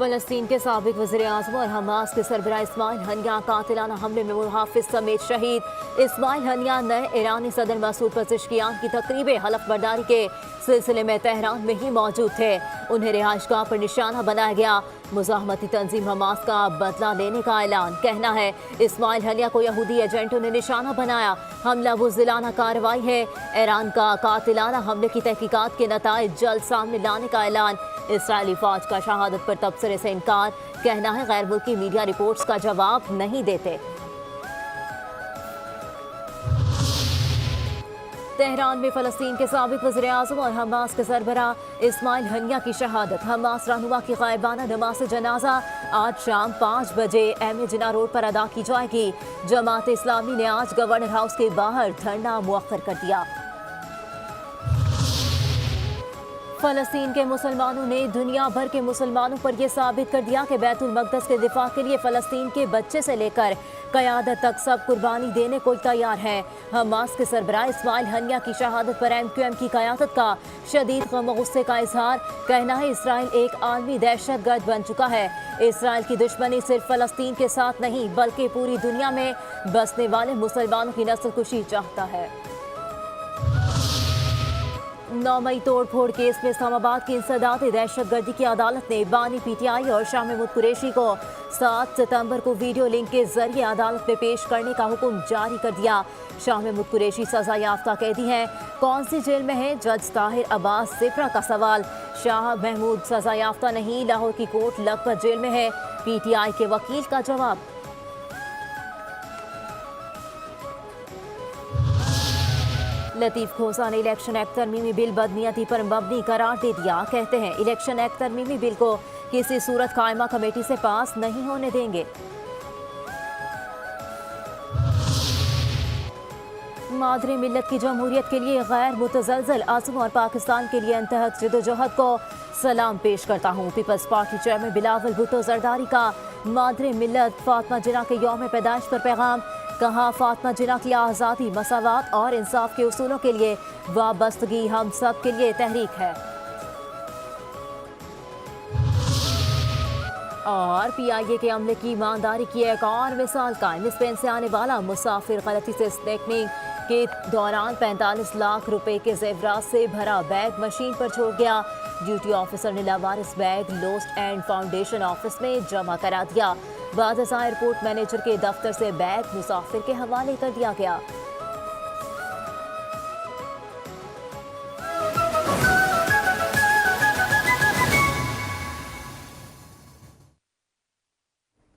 फलस्तीन के साबिक वज़ीर-ए-आज़म और हमास के सरबराह इस्माइल हनिया कातिलाना हमले में मुहाफिज समेत शहीद। इस्माइल हनिया नए ईरानी सदर मसूद पज़ेश्कियान की तकरीब हलफ बर्दारी के सिलसिले में तेहरान में ही मौजूद थे। उन्हें रिहाइशगाह पर निशाना बनाया गया। मुज़ाहमती तंजीम हमास का बदला लेने का ऐलान। कहना है इस्माइल हनिया को यहूदी एजेंटों ने निशाना बनाया। हमला बुज़दिलाना कार्रवाई है। ईरान का कातिलाना हमले की तहकीकात के नताइज जल्द सामने लाने का ऐलान। इसराइली फौज का शहादत पर तबसरे से इनकार। कहना है गैर मुल्की मीडिया रिपोर्ट्स का जवाब नहीं देते। तेहरान में फलस्तीन के साबिक वज़ीर-ए-आज़म और हमास के सरबराह इस्माइल हनिया की शहादत। हमास रहनुमा की गायबाना नमाज जनाजा आज शाम 5 बजे एम ए जिना रोड पर अदा की जाएगी। जमात इस्लामी ने आज गवर्नर हाउस के बाहर धरना मुअख्खर कर दिया। फलस्तीन के मुसलमानों ने दुनिया भर के मुसलमानों पर यह साबित कर दिया कि बैतुल मक़दस के दिफा के लिए फलस्तीन के बच्चे से लेकर क़यादत तक सब कुर्बानी देने को तैयार हैं। हमास के सरबराह इस्माइल हनिया की शहादत पर MQM की क़यादत का शदीद गम गुस्से का इजहार। कहना है इसराइल एक आलमी दहशतगर्द बन चुका है। इसराइल की दुश्मनी सिर्फ फलस्तीन के साथ नहीं बल्कि पूरी दुनिया में बसने वाले मुसलमानों की नस्ल कुशी चाहता है। 9 मई तोड़ फोड़ केस में इस्लामाबाद की इंसदाद दहशतगर्दी की अदालत ने बानी PTI और शाह महमूद कुरैशी को 7 सितंबर को वीडियो लिंक के जरिए अदालत में पेश करने का हुक्म जारी कर दिया। शाह महमूद कुरैशी सजा याफ्ता कैदी हैं। कौन सी जेल में है? जज ताहिर अब्बास सिफरा का सवाल। शाह महमूद सजा याफ्ता नहीं, लाहौर की कोर्ट लखपत जेल में है। PTI के वकील का जवाब। लतीफ खोसा ने इलेक्शन एक्ट तरमीमी बिल बदनीयती पर मबनी करार दे दिया। कहते हैं इलेक्शन एक्ट तरमीमी बिल को किसी सूरत कायमा कमेटी से पास नहीं होने देंगे। मादरे मिल्लत की जमहूरियत के लिए गैर मुतज़लज़ल आज़म और पाकिस्तान के लिए अनतहक जदोजहद को सलाम पेश करता हूँ। People's party chairman Bilawal Bhutto Zardari का मादरे मिल्लत फातिमा जिन्ना के यौम पैदाइश पर पैगाम। कहा फातिमा जिन्ना की आज़ादी, मसावात और इंसाफ के उसूलों के लिए वाबस्तगी हम सब के लिए तहरीक है। और PIA के अमले की ईमानदारी की एक और मिसाल कायम। स्पेन से आने वाला मुसाफिर गलती से स्नैकिंग के दौरान 45 लाख रुपए के जेवरात से भरा बैग मशीन पर छोड़ गया। ड्यूटी ऑफिसर ने लावारिस bag lost and foundation office में जमा करा दिया। बाद एयरपोर्ट मैनेजर के दफ्तर से बैग मुसाफिर के हवाले कर दिया गया।